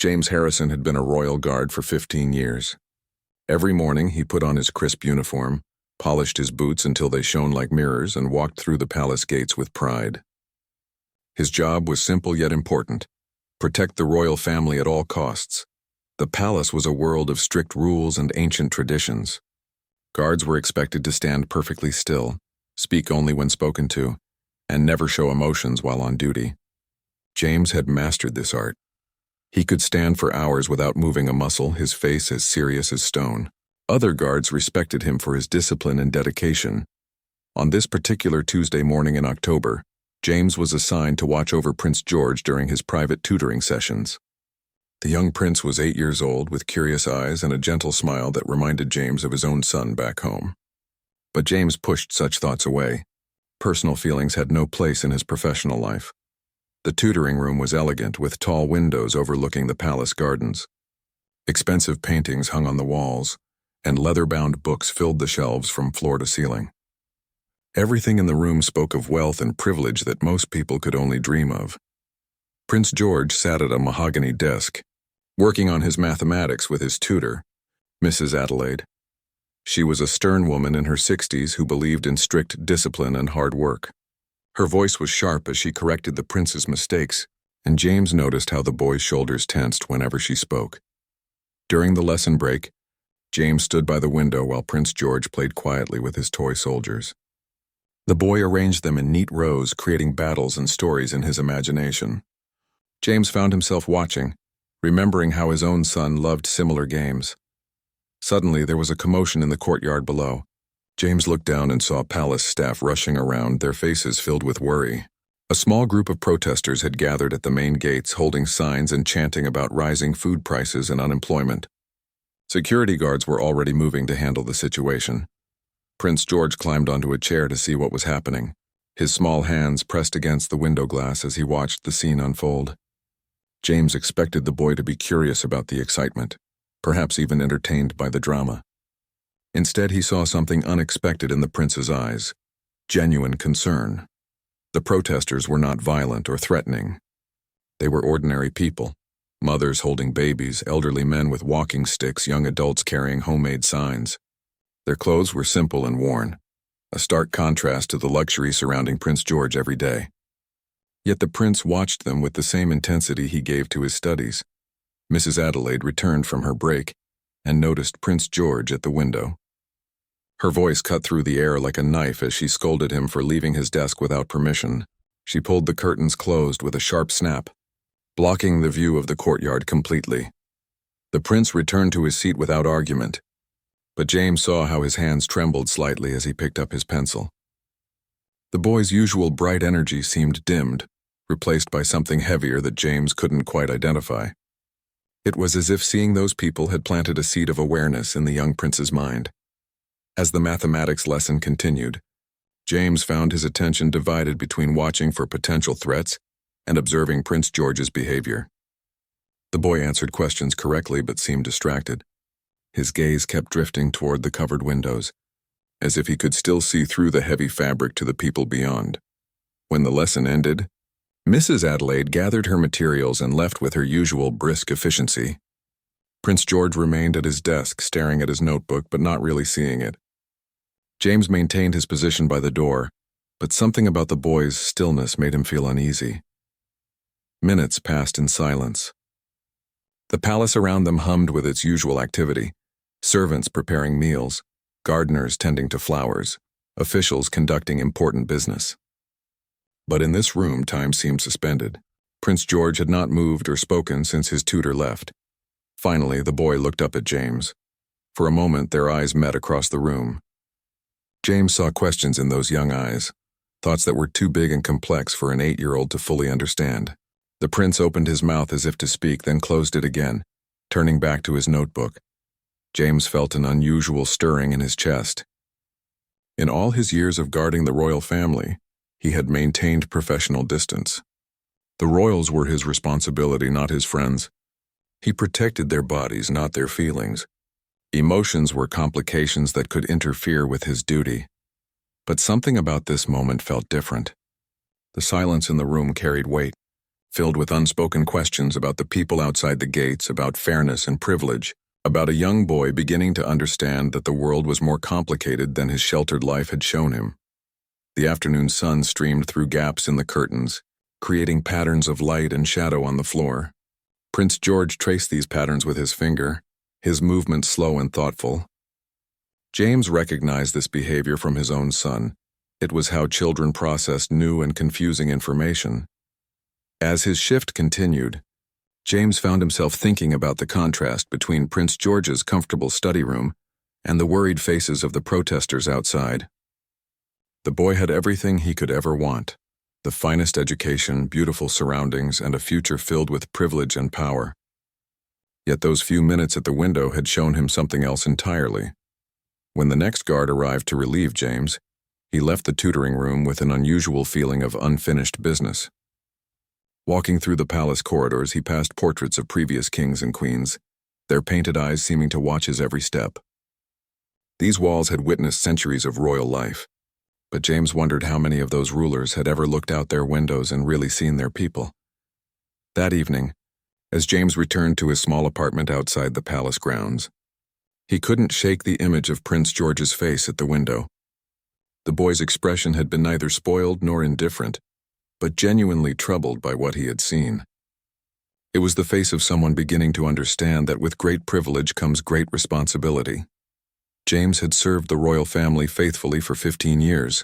James Harrison had been a royal guard for 15 years. Every morning he put on his crisp uniform, polished his boots until they shone like mirrors, and walked through the palace gates with pride. His job was simple yet important: protect the royal family at all costs. The palace was a world of strict rules and ancient traditions. Guards were expected to stand perfectly still, speak only when spoken to, and never show emotions while on duty. James had mastered this art. He could stand for hours without moving a muscle, his face as serious as stone. Other guards respected him for his discipline and dedication. On this particular Tuesday morning in October, James was assigned to watch over Prince George during his private tutoring sessions. The young prince was 8 years old, with curious eyes and a gentle smile that reminded James of his own son back home. But James pushed such thoughts away. Personal feelings had no place in his professional life. The tutoring room was elegant, with tall windows overlooking the palace gardens. Expensive paintings hung on the walls, and leather-bound books filled the shelves from floor to ceiling. Everything in the room spoke of wealth and privilege that most people could only dream of. Prince George sat at a mahogany desk, working on his mathematics with his tutor, Mrs. Adelaide. She was a stern woman in her 60s who believed in strict discipline and hard work. Her voice was sharp as she corrected the prince's mistakes, and James noticed how the boy's shoulders tensed whenever she spoke. During the lesson break, James stood by the window while Prince George played quietly with his toy soldiers. The boy arranged them in neat rows, creating battles and stories in his imagination. James found himself watching, remembering how his own son loved similar games. Suddenly, there was a commotion in the courtyard below. James looked down and saw palace staff rushing around, their faces filled with worry. A small group of protesters had gathered at the main gates, holding signs and chanting about rising food prices and unemployment. Security guards were already moving to handle the situation. Prince George climbed onto a chair to see what was happening. His small hands pressed against the window glass as he watched the scene unfold. James expected the boy to be curious about the excitement, perhaps even entertained by the drama. Instead, he saw something unexpected in the prince's eyes: genuine concern. The protesters were not violent or threatening. They were ordinary people: mothers holding babies, elderly men with walking sticks, young adults carrying homemade signs. Their clothes were simple and worn, a stark contrast to the luxury surrounding Prince George every day. Yet the prince watched them with the same intensity he gave to his studies. Mrs. Adelaide returned from her break and noticed Prince George at the window. Her voice cut through the air like a knife as she scolded him for leaving his desk without permission. She pulled the curtains closed with a sharp snap, blocking the view of the courtyard completely. The prince returned to his seat without argument, but James saw how his hands trembled slightly as he picked up his pencil. The boy's usual bright energy seemed dimmed, replaced by something heavier that James couldn't quite identify. It was as if seeing those people had planted a seed of awareness in the young prince's mind. As the mathematics lesson continued, James found his attention divided between watching for potential threats and observing Prince George's behavior. The boy answered questions correctly but seemed distracted. His gaze kept drifting toward the covered windows, as if he could still see through the heavy fabric to the people beyond. When the lesson ended, Mrs. Adelaide gathered her materials and left with her usual brisk efficiency. Prince George remained at his desk, staring at his notebook but not really seeing it. James maintained his position by the door, but something about the boy's stillness made him feel uneasy. Minutes passed in silence. The palace around them hummed with its usual activity: servants preparing meals, gardeners tending to flowers, officials conducting important business. But in this room, time seemed suspended. Prince George had not moved or spoken since his tutor left. Finally, the boy looked up at James. For a moment, their eyes met across the room. James saw questions in those young eyes, thoughts that were too big and complex for an 8-year-old to fully understand. The prince opened his mouth as if to speak, then closed it again, turning back to his notebook. James felt an unusual stirring in his chest. In all his years of guarding the royal family, he had maintained professional distance. The royals were his responsibility, not his friends. He protected their bodies, not their feelings. Emotions were complications that could interfere with his duty. But something about this moment felt different. The silence in the room carried weight, filled with unspoken questions about the people outside the gates, about fairness and privilege, about a young boy beginning to understand that the world was more complicated than his sheltered life had shown him. The afternoon sun streamed through gaps in the curtains, creating patterns of light and shadow on the floor. Prince George traced these patterns with his finger, his movements slow and thoughtful. James recognized this behavior from his own son. It was how children processed new and confusing information. As his shift continued, James found himself thinking about the contrast between Prince George's comfortable study room and the worried faces of the protesters outside. The boy had everything he could ever want: the finest education, beautiful surroundings, and a future filled with privilege and power. Yet those few minutes at the window had shown him something else entirely. When the next guard arrived to relieve James, he left the tutoring room with an unusual feeling of unfinished business. Walking through the palace corridors, he passed portraits of previous kings and queens, their painted eyes seeming to watch his every step. These walls had witnessed centuries of royal life, but James wondered how many of those rulers had ever looked out their windows and really seen their people. That evening, as James returned to his small apartment outside the palace grounds, he couldn't shake the image of Prince George's face at the window. The boy's expression had been neither spoiled nor indifferent, but genuinely troubled by what he had seen. It was the face of someone beginning to understand that with great privilege comes great responsibility. James had served the royal family faithfully for 15 years,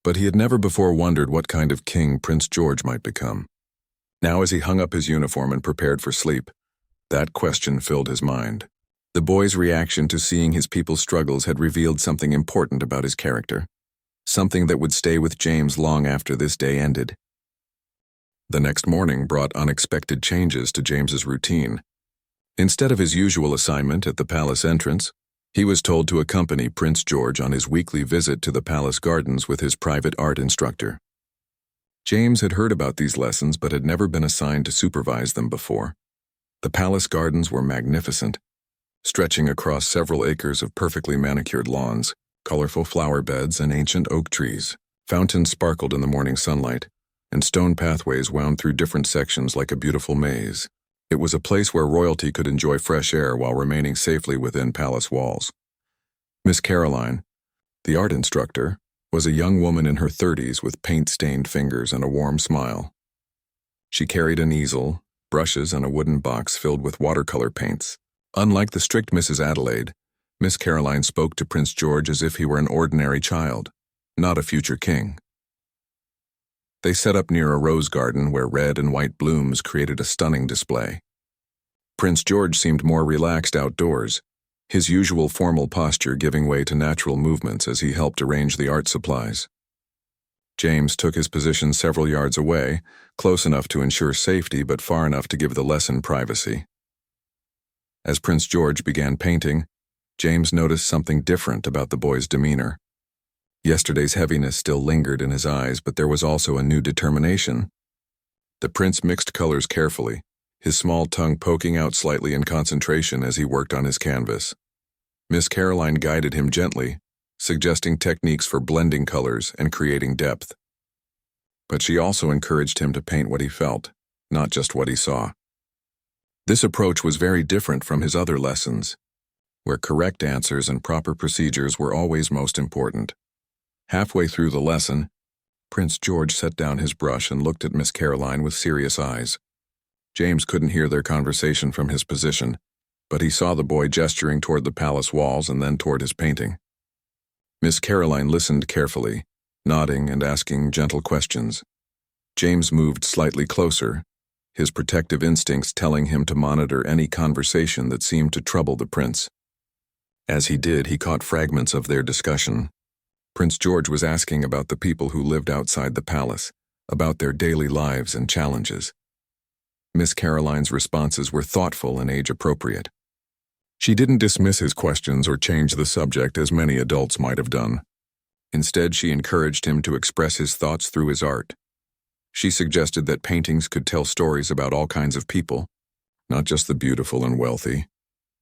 but he had never before wondered what kind of king Prince George might become. Now, as he hung up his uniform and prepared for sleep, that question filled his mind. The boy's reaction to seeing his people's struggles had revealed something important about his character, something that would stay with James long after this day ended. The next morning brought unexpected changes to James's routine. Instead of his usual assignment at the palace entrance, he was told to accompany Prince George on his weekly visit to the palace gardens with his private art instructor. James had heard about these lessons but had never been assigned to supervise them before. The palace gardens were magnificent, stretching across several acres of perfectly manicured lawns, colorful flower beds, and ancient oak trees. Fountains sparkled in the morning sunlight, and stone pathways wound through different sections like a beautiful maze. It was a place where royalty could enjoy fresh air while remaining safely within palace walls. Miss Caroline, the art instructor, was a young woman in her 30s with paint-stained fingers and a warm smile. She carried an easel, brushes, and a wooden box filled with watercolor paints. Unlike the strict Mrs. Adelaide, Miss Caroline spoke to Prince George as if he were an ordinary child, not a future king. They set up near a rose garden where red and white blooms created a stunning display. Prince George seemed more relaxed outdoors, his usual formal posture giving way to natural movements as he helped arrange the art supplies. James took his position several yards away, close enough to ensure safety but far enough to give the lesson privacy. As Prince George began painting, James noticed something different about the boy's demeanor. Yesterday's heaviness still lingered in his eyes, but there was also a new determination. The prince mixed colors carefully, his small tongue poking out slightly in concentration as he worked on his canvas. Miss Caroline guided him gently, suggesting techniques for blending colors and creating depth. But she also encouraged him to paint what he felt, not just what he saw. This approach was very different from his other lessons, where correct answers and proper procedures were always most important. Halfway through the lesson, Prince George set down his brush and looked at Miss Caroline with serious eyes. James couldn't hear their conversation from his position, but he saw the boy gesturing toward the palace walls and then toward his painting. Miss Caroline listened carefully, nodding and asking gentle questions. James moved slightly closer, his protective instincts telling him to monitor any conversation that seemed to trouble the prince. As he did, he caught fragments of their discussion. Prince George was asking about the people who lived outside the palace, about their daily lives and challenges. Miss Caroline's responses were thoughtful and age-appropriate. She didn't dismiss his questions or change the subject as many adults might have done. Instead, she encouraged him to express his thoughts through his art. She suggested that paintings could tell stories about all kinds of people, not just the beautiful and wealthy.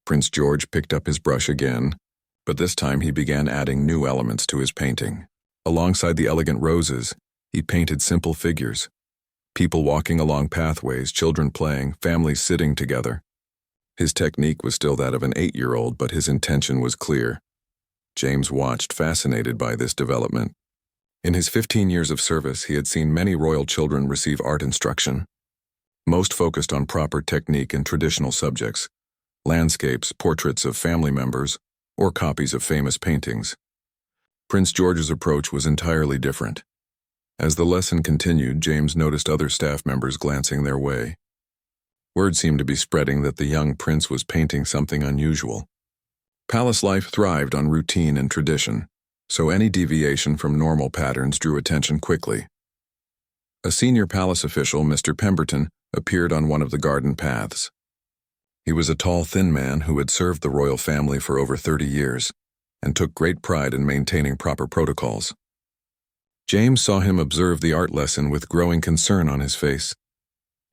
Prince George picked up his brush again, but this time he began adding new elements to his painting. Alongside the elegant roses, he painted simple figures. People walking along pathways, children playing, families sitting together. His technique was still that of an 8-year-old, but his intention was clear. James watched, fascinated by this development. In his 15 years of service, he had seen many royal children receive art instruction. Most focused on proper technique and traditional subjects, landscapes, portraits of family members, or copies of famous paintings. Prince George's approach was entirely different. As the lesson continued, James noticed other staff members glancing their way. Word seemed to be spreading that the young prince was painting something unusual. Palace life thrived on routine and tradition, so any deviation from normal patterns drew attention quickly. A senior palace official, Mr. Pemberton, appeared on one of the garden paths. He was a tall, thin man who had served the royal family for over 30 years and took great pride in maintaining proper protocols. James saw him observe the art lesson with growing concern on his face.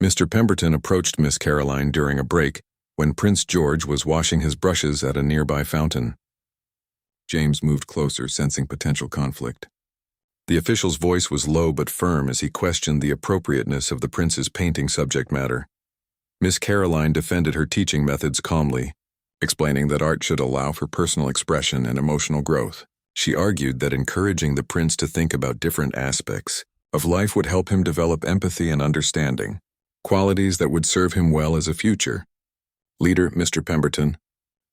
Mr. Pemberton approached Miss Caroline during a break when Prince George was washing his brushes at a nearby fountain. James moved closer, sensing potential conflict. The official's voice was low but firm as he questioned the appropriateness of the prince's painting subject matter. Miss Caroline defended her teaching methods calmly, explaining that art should allow for personal expression and emotional growth. She argued that encouraging the prince to think about different aspects of life would help him develop empathy and understanding, qualities that would serve him well as a future leader. Mr. Pemberton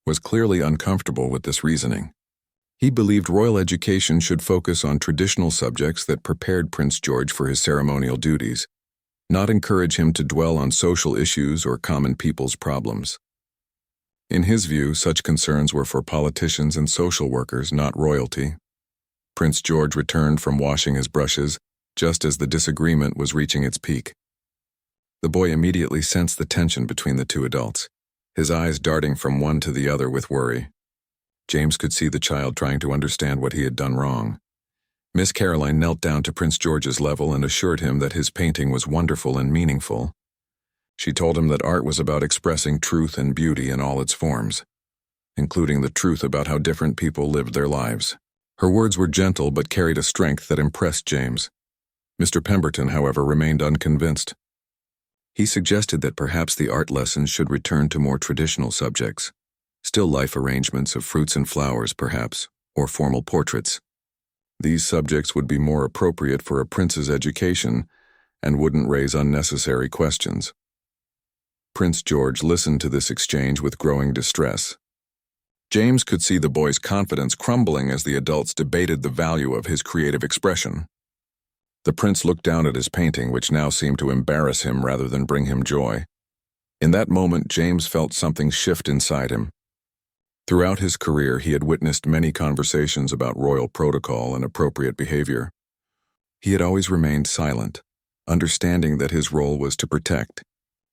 was clearly uncomfortable with this reasoning. He believed royal education should focus on traditional subjects that prepared Prince George for his ceremonial duties, not encourage him to dwell on social issues or common people's problems. In his view, such concerns were for politicians and social workers, not royalty. Prince George returned from washing his brushes just as the disagreement was reaching its peak. The boy immediately sensed the tension between the two adults, his eyes darting from one to the other with worry. James could see the child trying to understand what he had done wrong. Miss Caroline knelt down to Prince George's level and assured him that his painting was wonderful and meaningful. She told him that art was about expressing truth and beauty in all its forms, including the truth about how different people lived their lives. Her words were gentle but carried a strength that impressed James. Mr. Pemberton, however, remained unconvinced. He suggested that perhaps the art lessons should return to more traditional subjects, still life arrangements of fruits and flowers perhaps, or formal portraits. These subjects would be more appropriate for a prince's education and wouldn't raise unnecessary questions. Prince George listened to this exchange with growing distress. James could see the boy's confidence crumbling as the adults debated the value of his creative expression. The prince looked down at his painting, which now seemed to embarrass him rather than bring him joy. In that moment, James felt something shift inside him. Throughout his career, he had witnessed many conversations about royal protocol and appropriate behavior. He had always remained silent, understanding that his role was to protect,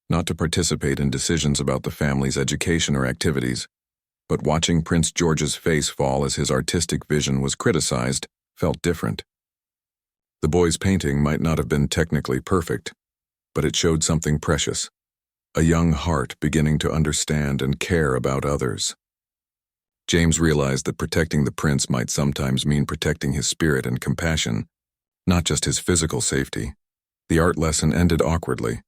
not to participate in decisions about the family's education or activities. But watching Prince George's face fall as his artistic vision was criticized felt different. The boy's painting might not have been technically perfect, but it showed something precious, a young heart beginning to understand and care about others. James realized that protecting the prince might sometimes mean protecting his spirit and compassion, not just his physical safety. The art lesson ended awkwardly,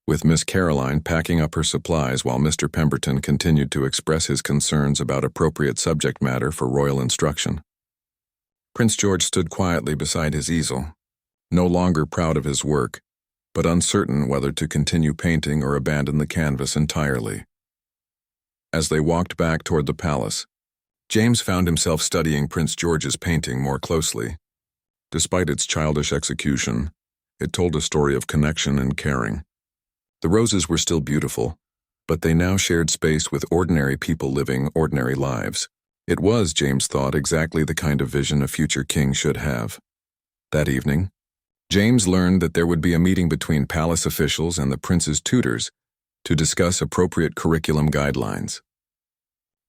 with Miss Caroline packing up her supplies while Mr. Pemberton continued to express his concerns about appropriate subject matter for royal instruction. Prince George stood quietly beside his easel, no longer proud of his work, but uncertain whether to continue painting or abandon the canvas entirely. As they walked back toward the palace, James found himself studying Prince George's painting more closely. Despite its childish execution, it told a story of connection and caring. The roses were still beautiful, but they now shared space with ordinary people living ordinary lives. It was, James thought, exactly the kind of vision a future king should have. That evening, James learned that there would be a meeting between palace officials and the prince's tutors to discuss appropriate curriculum guidelines.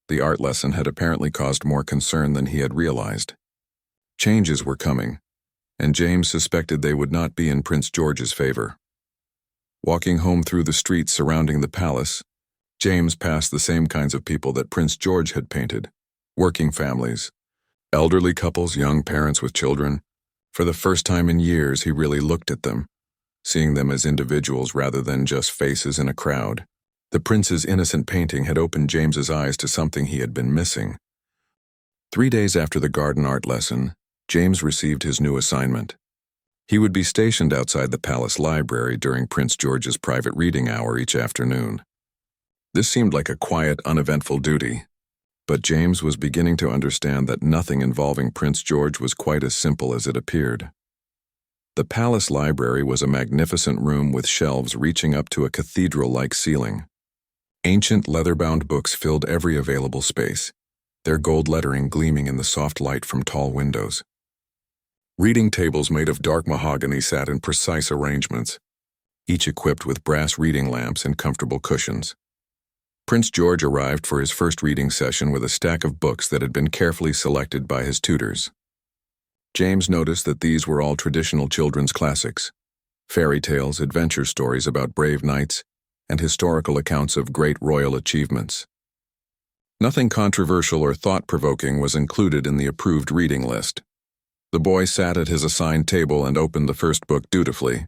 The art lesson had apparently caused more concern than he had realized. Changes were coming, and James suspected they would not be in Prince George's favor. Walking home through the streets surrounding the palace, James passed the same kinds of people that Prince George had painted: working families, elderly couples, young parents with children. For the first time in years, he really looked at them, seeing them as individuals rather than just faces in a crowd. The prince's innocent painting had opened James's eyes to something he had been missing. 3 days after the garden art lesson, James received his new assignment. He would be stationed outside the palace library during Prince George's private reading hour each afternoon. This seemed like a quiet, uneventful duty, but James was beginning to understand that nothing involving Prince George was quite as simple as it appeared. The palace library was a magnificent room with shelves reaching up to a cathedral-like ceiling. Ancient leather-bound books filled every available space, their gold lettering gleaming in the soft light from tall windows. Reading tables made of dark mahogany sat in precise arrangements, each equipped with brass reading lamps and comfortable cushions. Prince George arrived for his first reading session with a stack of books that had been carefully selected by his tutors. James noticed that these were all traditional children's classics, fairy tales, adventure stories about brave knights, and historical accounts of great royal achievements. Nothing controversial or thought-provoking was included in the approved reading list. The boy sat at his assigned table and opened the first book dutifully,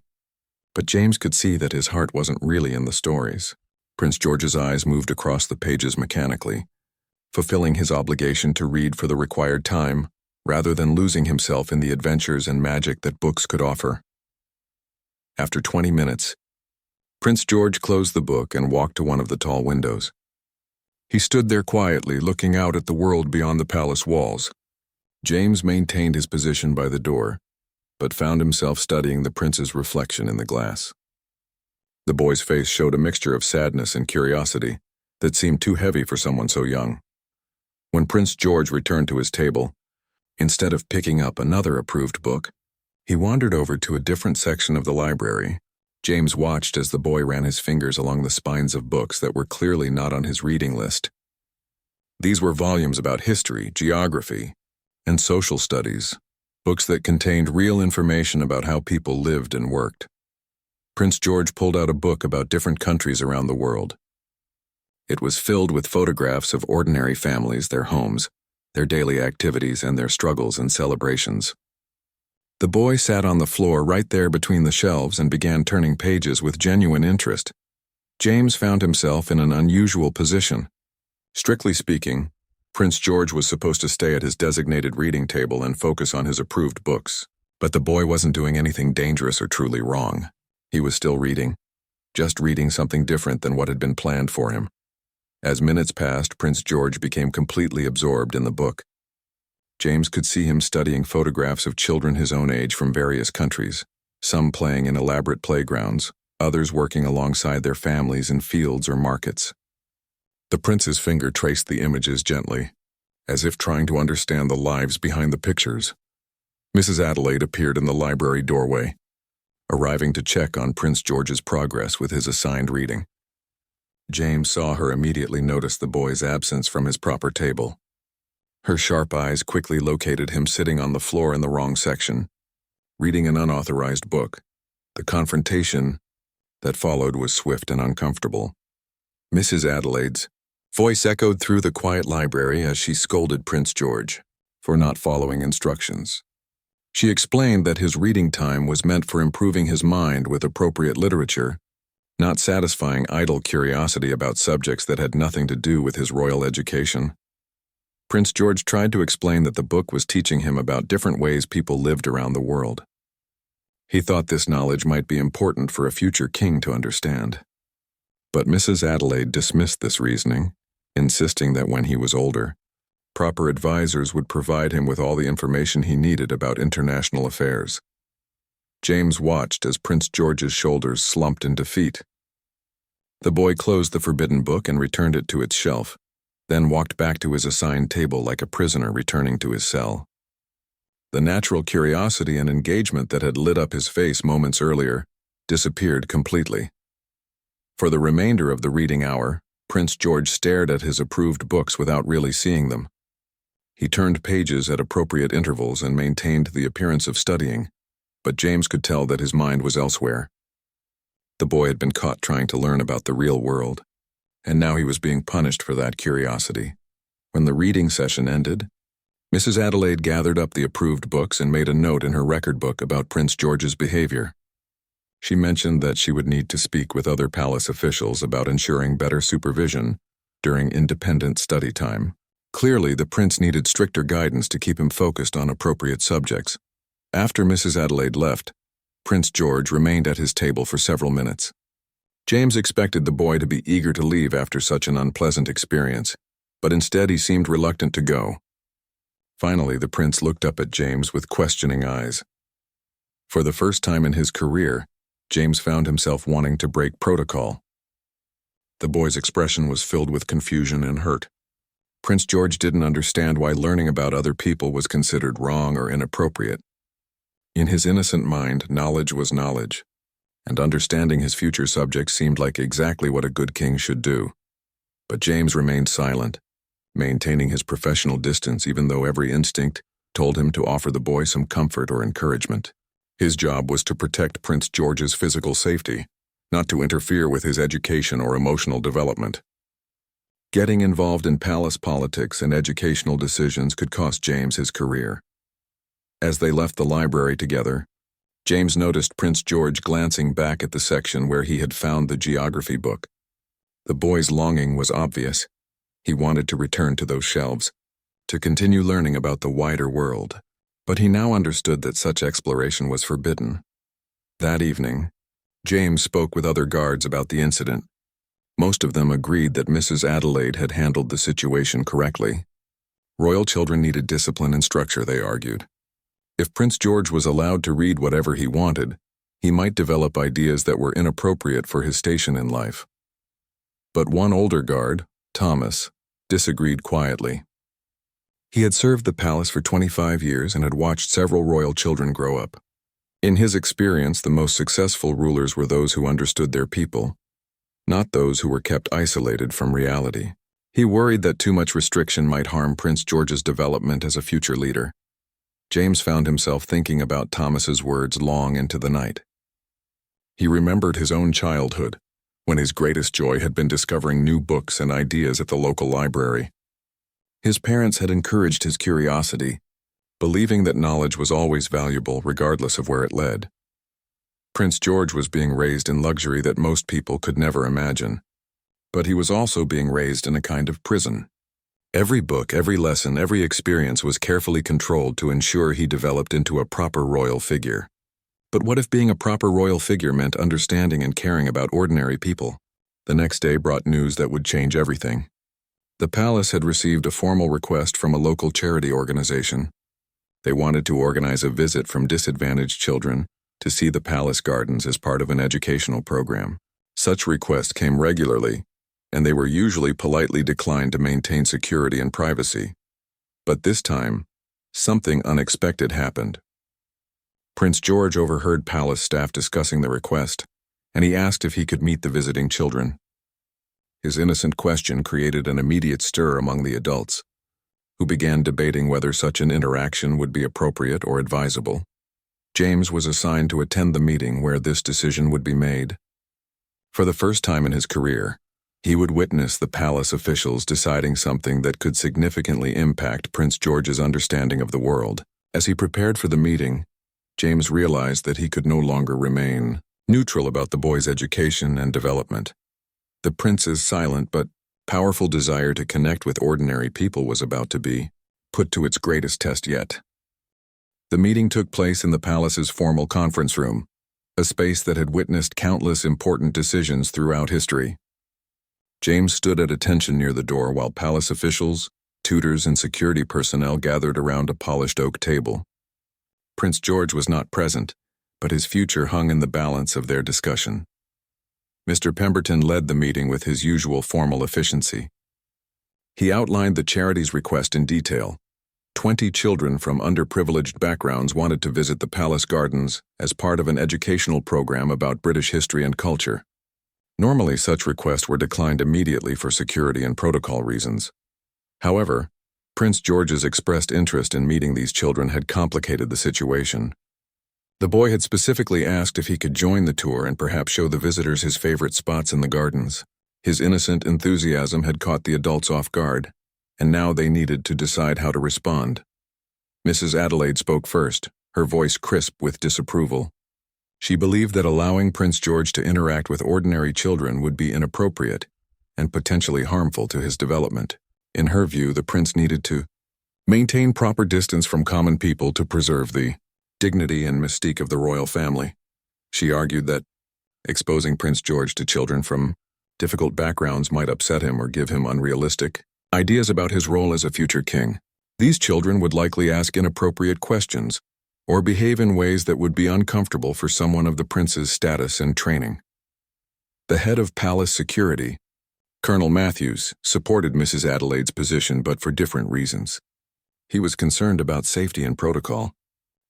but James could see that his heart wasn't really in the stories. Prince George's eyes moved across the pages mechanically, fulfilling his obligation to read for the required time, rather than losing himself in the adventures and magic that books could offer. After 20 minutes, Prince George closed the book and walked to one of the tall windows. He stood there quietly, looking out at the world beyond the palace walls. James maintained his position by the door, but found himself studying the prince's reflection in the glass. The boy's face showed a mixture of sadness and curiosity that seemed too heavy for someone so young. When Prince George returned to his table, instead of picking up another approved book, he wandered over to a different section of the library. James watched as the boy ran his fingers along the spines of books that were clearly not on his reading list. These were volumes about history, geography, and social studies, books that contained real information about how people lived and worked. Prince George pulled out a book about different countries around the world. It was filled with photographs of ordinary families, their homes, their daily activities, and their struggles and celebrations. The boy sat on the floor right there between the shelves and began turning pages with genuine interest. James found himself in an unusual position. Strictly speaking, Prince George was supposed to stay at his designated reading table and focus on his approved books. But the boy wasn't doing anything dangerous or truly wrong. He was still reading, just reading something different than what had been planned for him. As minutes passed, Prince George became completely absorbed in the book. James could see him studying photographs of children his own age from various countries, some playing in elaborate playgrounds, others working alongside their families in fields or markets. The prince's finger traced the images gently, as if trying to understand the lives behind the pictures. Mrs. Adelaide appeared in the library doorway, arriving to check on Prince George's progress with his assigned reading. James saw her immediately notice the boy's absence from his proper table. Her sharp eyes quickly located him sitting on the floor in the wrong section, reading an unauthorized book. The confrontation that followed was swift and uncomfortable. Mrs. Adelaide's voice echoed through the quiet library as she scolded Prince George for not following instructions. She explained that his reading time was meant for improving his mind with appropriate literature, not satisfying idle curiosity about subjects that had nothing to do with his royal education. Prince George tried to explain that the book was teaching him about different ways people lived around the world. He thought this knowledge might be important for a future king to understand. But Mrs. Adelaide dismissed this reasoning, insisting that when he was older, proper advisors would provide him with all the information he needed about international affairs. James watched as Prince George's shoulders slumped in defeat. The boy closed the forbidden book and returned it to its shelf, then walked back to his assigned table like a prisoner returning to his cell. The natural curiosity and engagement that had lit up his face moments earlier disappeared completely. For the remainder of the reading hour, Prince George stared at his approved books without really seeing them. He turned pages at appropriate intervals and maintained the appearance of studying, but James could tell that his mind was elsewhere. The boy had been caught trying to learn about the real world, and now he was being punished for that curiosity. When the reading session ended, Mrs. Adelaide gathered up the approved books and made a note in her record book about Prince George's behavior. She mentioned that she would need to speak with other palace officials about ensuring better supervision during independent study time. Clearly, the prince needed stricter guidance to keep him focused on appropriate subjects. After Mrs. Adelaide left, Prince George remained at his table for several minutes. James expected the boy to be eager to leave after such an unpleasant experience, but instead he seemed reluctant to go. Finally, the prince looked up at James with questioning eyes. For the first time in his career, James found himself wanting to break protocol. The boy's expression was filled with confusion and hurt. Prince George didn't understand why learning about other people was considered wrong or inappropriate. In his innocent mind, knowledge was knowledge, and understanding his future subjects seemed like exactly what a good king should do. But James remained silent, maintaining his professional distance even though every instinct told him to offer the boy some comfort or encouragement. His job was to protect Prince George's physical safety, not to interfere with his education or emotional development. Getting involved in palace politics and educational decisions could cost James his career. As they left the library together, James noticed Prince George glancing back at the section where he had found the geography book. The boy's longing was obvious. He wanted to return to those shelves, to continue learning about the wider world. But he now understood that such exploration was forbidden. That evening, James spoke with other guards about the incident. Most of them agreed that Mrs. Adelaide had handled the situation correctly. Royal children needed discipline and structure, they argued. If Prince George was allowed to read whatever he wanted, he might develop ideas that were inappropriate for his station in life. But one older guard, Thomas, disagreed quietly. He had served the palace for 25 years and had watched several royal children grow up. In his experience, the most successful rulers were those who understood their people, not those who were kept isolated from reality. He worried that too much restriction might harm Prince George's development as a future leader. James found himself thinking about Thomas's words long into the night. He remembered his own childhood, when his greatest joy had been discovering new books and ideas at the local library. His parents had encouraged his curiosity, believing that knowledge was always valuable regardless of where it led. Prince George was being raised in luxury that most people could never imagine, but he was also being raised in a kind of prison. Every book, every lesson, every experience was carefully controlled to ensure he developed into a proper royal figure. But what if being a proper royal figure meant understanding and caring about ordinary people? The next day brought news that would change everything. The palace had received a formal request from a local charity organization. They wanted to organize a visit from disadvantaged children to see the palace gardens as part of an educational program. Such requests came regularly, and they were usually politely declined to maintain security and privacy. But this time, something unexpected happened. Prince George overheard palace staff discussing the request, and he asked if he could meet the visiting children. His innocent question created an immediate stir among the adults, who began debating whether such an interaction would be appropriate or advisable. James was assigned to attend the meeting where this decision would be made. For the first time in his career, he would witness the palace officials deciding something that could significantly impact Prince George's understanding of the world. As he prepared for the meeting, James realized that he could no longer remain neutral about the boy's education and development. The prince's silent but powerful desire to connect with ordinary people was about to be put to its greatest test yet. The meeting took place in the palace's formal conference room, a space that had witnessed countless important decisions throughout history. James stood at attention near the door while palace officials, tutors, and security personnel gathered around a polished oak table. Prince George was not present, but his future hung in the balance of their discussion. Mr. Pemberton led the meeting with his usual formal efficiency. He outlined the charity's request in detail. 20 children from underprivileged backgrounds wanted to visit the palace gardens as part of an educational program about British history and culture. Normally, such requests were declined immediately for security and protocol reasons. However, Prince George's expressed interest in meeting these children had complicated the situation. The boy had specifically asked if he could join the tour and perhaps show the visitors his favorite spots in the gardens. His innocent enthusiasm had caught the adults off guard, and now they needed to decide how to respond. Mrs. Adelaide spoke first, her voice crisp with disapproval. She believed that allowing Prince George to interact with ordinary children would be inappropriate and potentially harmful to his development. In her view, the prince needed to maintain proper distance from common people to preserve the dignity and mystique of the royal family. She argued that exposing Prince George to children from difficult backgrounds might upset him or give him unrealistic ideas about his role as a future king. These children would likely ask inappropriate questions or behave in ways that would be uncomfortable for someone of the prince's status and training. The head of palace security, Colonel Matthews, supported Mrs. Adelaide's position but for different reasons. He was concerned about safety and protocol.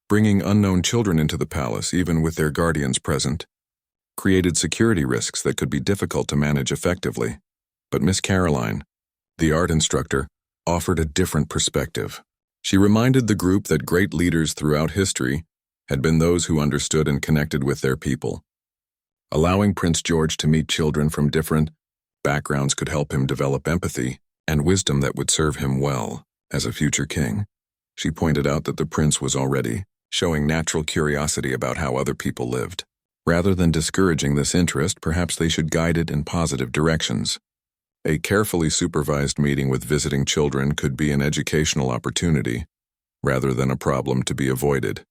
Bringing unknown children into the palace, even with their guardians present, created security risks that could be difficult to manage effectively. But Miss Caroline, the art instructor, offered a different perspective. She reminded the group that great leaders throughout history had been those who understood and connected with their people. Allowing Prince George to meet children from different backgrounds could help him develop empathy and wisdom that would serve him well as a future king. She pointed out that the prince was already showing natural curiosity about how other people lived. Rather than discouraging this interest, perhaps they should guide it in positive directions. A carefully supervised meeting with visiting children could be an educational opportunity, rather than a problem to be avoided.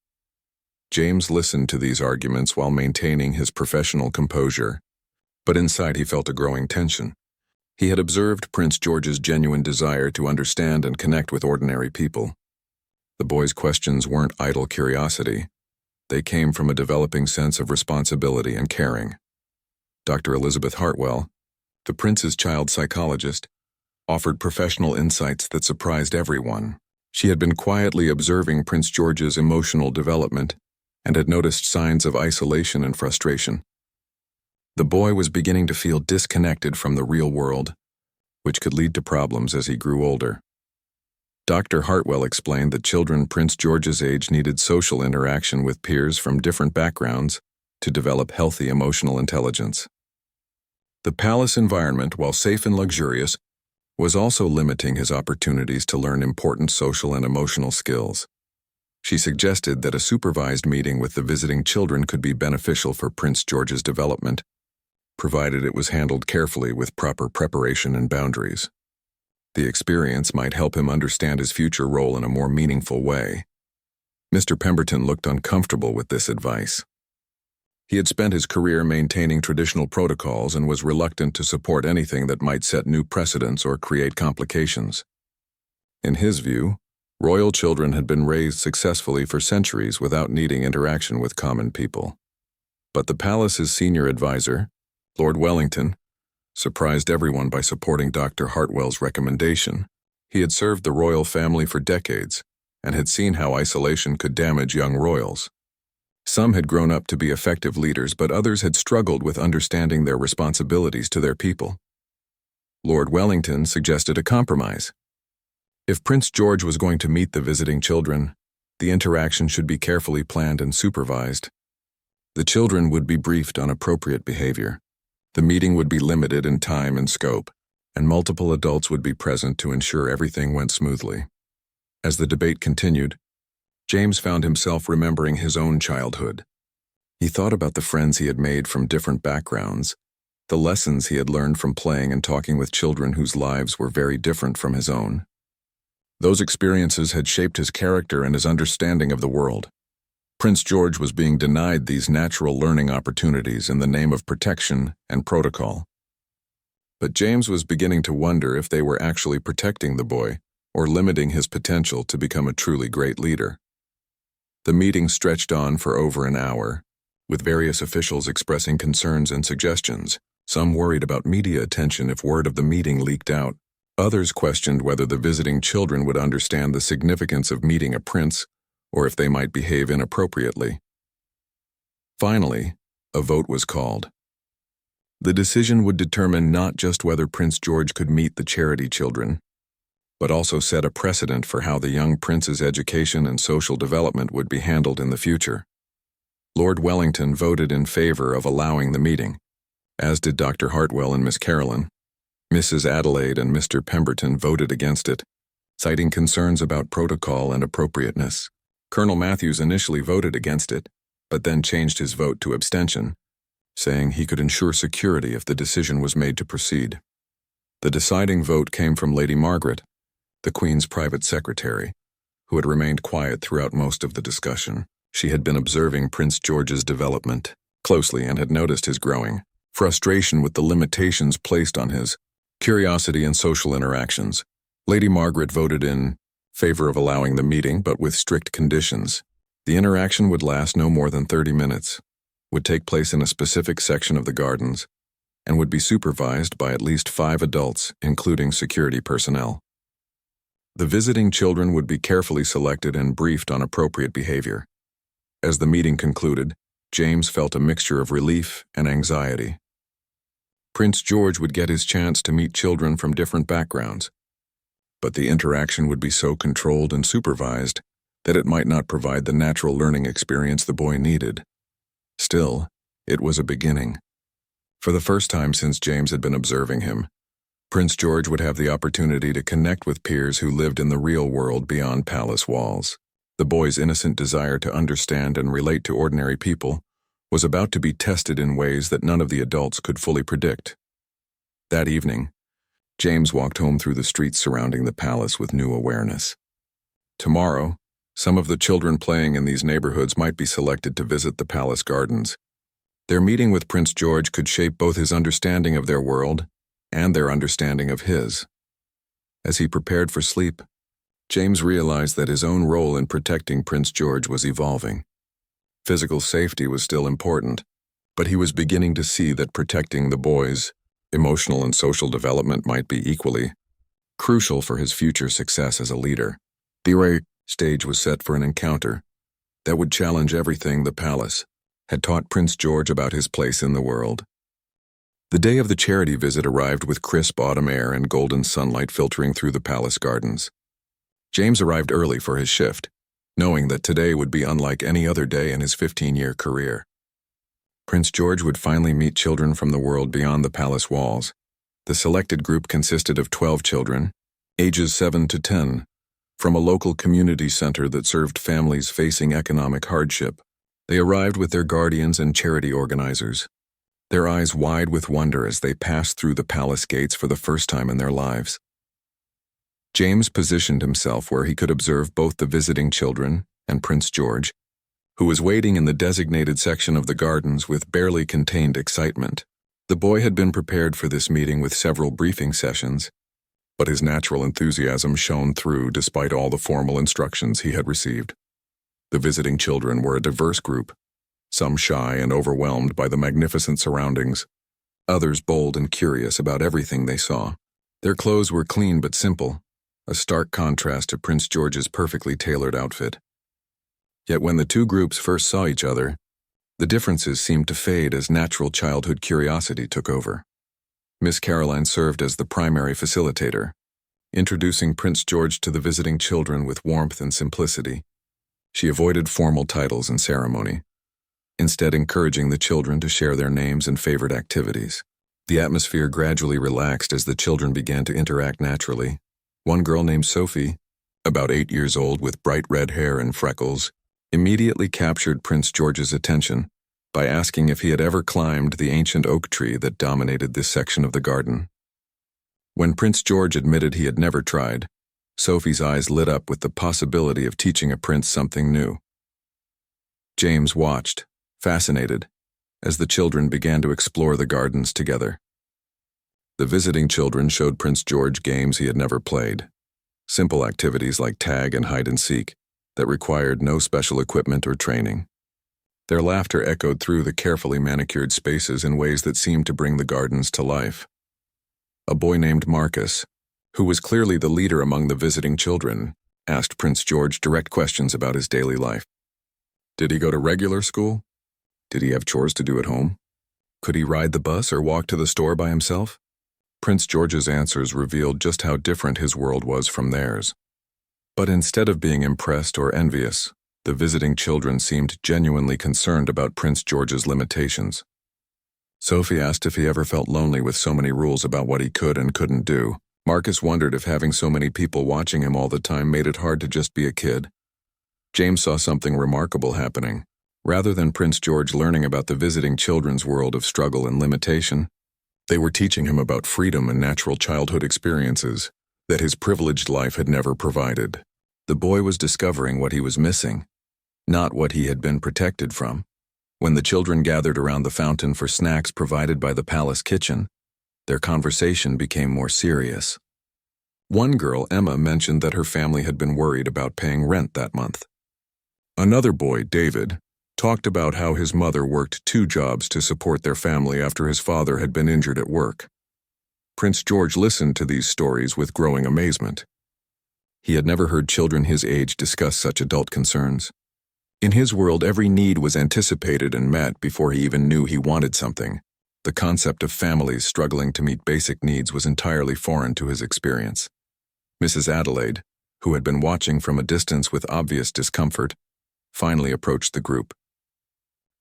James listened to these arguments while maintaining his professional composure, but inside he felt a growing tension. He had observed Prince George's genuine desire to understand and connect with ordinary people. The boy's questions weren't idle curiosity. They came from a developing sense of responsibility and caring. Dr. Elizabeth Hartwell, the prince's child psychologist, offered professional insights that surprised everyone. She had been quietly observing Prince George's emotional development and had noticed signs of isolation and frustration. The boy was beginning to feel disconnected from the real world, which could lead to problems as he grew older. Dr. Hartwell explained that children Prince George's age needed social interaction with peers from different backgrounds to develop healthy emotional intelligence. The palace environment, while safe and luxurious, was also limiting his opportunities to learn important social and emotional skills. She suggested that a supervised meeting with the visiting children could be beneficial for Prince George's development, provided it was handled carefully with proper preparation and boundaries. The experience might help him understand his future role in a more meaningful way. Mr. Pemberton looked uncomfortable with this advice. He had spent his career maintaining traditional protocols and was reluctant to support anything that might set new precedents or create complications. In his view, royal children had been raised successfully for centuries without needing interaction with common people. But the palace's senior advisor, Lord Wellington, surprised everyone by supporting Dr. Hartwell's recommendation. He had served the royal family for decades and had seen how isolation could damage young royals. Some had grown up to be effective leaders, but others had struggled with understanding their responsibilities to their people. Lord Wellington suggested a compromise. If Prince George was going to meet the visiting children, the interaction should be carefully planned and supervised. The children would be briefed on appropriate behavior. The meeting would be limited in time and scope, and multiple adults would be present to ensure everything went smoothly. As the debate continued, James found himself remembering his own childhood. He thought about the friends he had made from different backgrounds, the lessons he had learned from playing and talking with children whose lives were very different from his own. Those experiences had shaped his character and his understanding of the world. Prince George was being denied these natural learning opportunities in the name of protection and protocol. But James was beginning to wonder if they were actually protecting the boy or limiting his potential to become a truly great leader. The meeting stretched on for over an hour, with various officials expressing concerns and suggestions. Some worried about media attention if word of the meeting leaked out. Others questioned whether the visiting children would understand the significance of meeting a prince or if they might behave inappropriately. Finally, a vote was called. The decision would determine not just whether Prince George could meet the charity children, but also set a precedent for how the young prince's education and social development would be handled in the future. Lord Wellington voted in favor of allowing the meeting, as did Dr. Hartwell and Miss Caroline. Mrs. Adelaide and Mr. Pemberton voted against it, citing concerns about protocol and appropriateness. Colonel Matthews initially voted against it, but then changed his vote to abstention, saying he could ensure security if the decision was made to proceed. The deciding vote came from Lady Margaret, the Queen's private secretary, who had remained quiet throughout most of the discussion. She had been observing Prince George's development closely and had noticed his growing frustration with the limitations placed on his curiosity and social interactions. Lady Margaret voted in favor of allowing the meeting, but with strict conditions. The interaction would last no more than 30 minutes, would take place in a specific section of the gardens, and would be supervised by at least 5 adults, including security personnel. The visiting children would be carefully selected and briefed on appropriate behavior. As the meeting concluded, James felt a mixture of relief and anxiety. Prince George would get his chance to meet children from different backgrounds, but the interaction would be so controlled and supervised that it might not provide the natural learning experience the boy needed. Still, it was a beginning. For the first time since James had been observing him, Prince George would have the opportunity to connect with peers who lived in the real world beyond palace walls. The boy's innocent desire to understand and relate to ordinary people was about to be tested in ways that none of the adults could fully predict. That evening, James walked home through the streets surrounding the palace with new awareness. Tomorrow, some of the children playing in these neighborhoods might be selected to visit the palace gardens. Their meeting with Prince George could shape both his understanding of their world and their understanding of his. As he prepared for sleep, James realized that his own role in protecting Prince George was evolving. Physical safety was still important, but he was beginning to see that protecting the boy's emotional and social development might be equally crucial for his future success as a leader. The stage was set for an encounter that would challenge everything the palace had taught Prince George about his place in the world. The day of the charity visit arrived with crisp autumn air and golden sunlight filtering through the palace gardens. James arrived early for his shift, knowing that today would be unlike any other day in his 15-year career. Prince George would finally meet children from the world beyond the palace walls. The selected group consisted of 12 children, ages 7 to 10, from a local community center that served families facing economic hardship. They arrived with their guardians and charity organizers, their eyes wide with wonder as they passed through the palace gates for the first time in their lives. James positioned himself where he could observe both the visiting children and Prince George, who was waiting in the designated section of the gardens with barely contained excitement. The boy had been prepared for this meeting with several briefing sessions, but his natural enthusiasm shone through despite all the formal instructions he had received. The visiting children were a diverse group, some shy and overwhelmed by the magnificent surroundings, others bold and curious about everything they saw. Their clothes were clean but simple, a stark contrast to Prince George's perfectly tailored outfit. Yet when the two groups first saw each other, the differences seemed to fade as natural childhood curiosity took over. Miss Caroline served as the primary facilitator, introducing Prince George to the visiting children with warmth and simplicity. She avoided formal titles and ceremony, instead encouraging the children to share their names and favorite activities. The atmosphere gradually relaxed as the children began to interact naturally. One girl named Sophie, about 8 years old with bright red hair and freckles, immediately captured Prince George's attention by asking if he had ever climbed the ancient oak tree that dominated this section of the garden. When Prince George admitted he had never tried, Sophie's eyes lit up with the possibility of teaching a prince something new. James watched, fascinated, as the children began to explore the gardens together. The visiting children showed Prince George games he had never played, simple activities like tag and hide and seek that required no special equipment or training. Their laughter echoed through the carefully manicured spaces in ways that seemed to bring the gardens to life. A boy named Marcus, who was clearly the leader among the visiting children, asked Prince George direct questions about his daily life. Did he go to regular school? Did he have chores to do at home? Could he ride the bus or walk to the store by himself? Prince George's answers revealed just how different his world was from theirs. But instead of being impressed or envious, the visiting children seemed genuinely concerned about Prince George's limitations. Sophie asked if he ever felt lonely with so many rules about what he could and couldn't do. Marcus wondered if having so many people watching him all the time made it hard to just be a kid. James saw something remarkable happening. Rather than Prince George learning about the visiting children's world of struggle and limitation, they were teaching him about freedom and natural childhood experiences that his privileged life had never provided. The boy was discovering what he was missing, not what he had been protected from. When the children gathered around the fountain for snacks provided by the palace kitchen, their conversation became more serious. One girl, Emma, mentioned that her family had been worried about paying rent that month. Another boy, David, talked about how his mother worked 2 jobs to support their family after his father had been injured at work. Prince George listened to these stories with growing amazement. He had never heard children his age discuss such adult concerns. In his world, every need was anticipated and met before he even knew he wanted something. The concept of families struggling to meet basic needs was entirely foreign to his experience. Mrs. Adelaide, who had been watching from a distance with obvious discomfort, finally approached the group.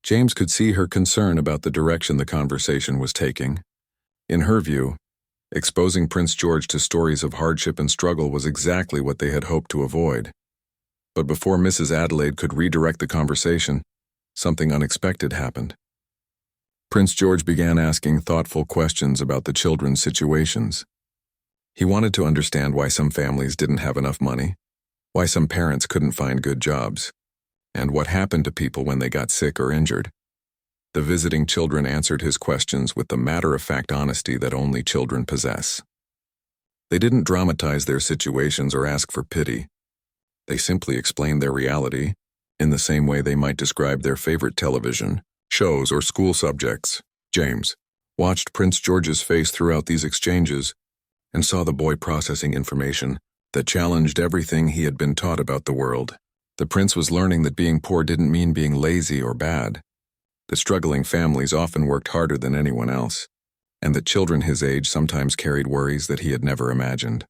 James could see her concern about the direction the conversation was taking. In her view, exposing Prince George to stories of hardship and struggle was exactly what they had hoped to avoid. But before Mrs. Adelaide could redirect the conversation, something unexpected happened. Prince George began asking thoughtful questions about the children's situations. He wanted to understand why some families didn't have enough money, why some parents couldn't find good jobs, and what happened to people when they got sick or injured. The visiting children answered his questions with the matter-of-fact honesty that only children possess. They didn't dramatize their situations or ask for pity. They simply explained their reality in the same way they might describe their favorite television shows or school subjects. James watched Prince George's face throughout these exchanges and saw the boy processing information that challenged everything he had been taught about the world. The prince was learning that being poor didn't mean being lazy or bad, that struggling families often worked harder than anyone else, and that children his age sometimes carried worries that he had never imagined.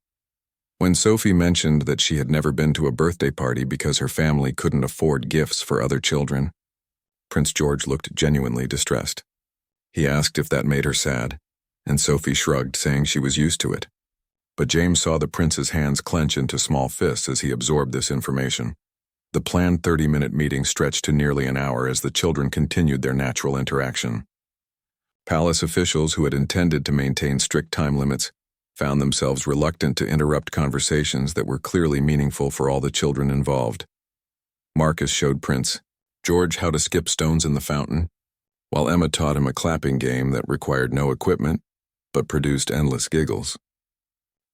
When Sophie mentioned that she had never been to a birthday party because her family couldn't afford gifts for other children, Prince George looked genuinely distressed. He asked if that made her sad, and Sophie shrugged, saying she was used to it. But James saw the prince's hands clench into small fists as he absorbed this information. The planned 30-minute meeting stretched to nearly an hour as the children continued their natural interaction. Palace officials who had intended to maintain strict time limits found themselves reluctant to interrupt conversations that were clearly meaningful for all the children involved. Marcus showed Prince George how to skip stones in the fountain, while Emma taught him a clapping game that required no equipment but produced endless giggles.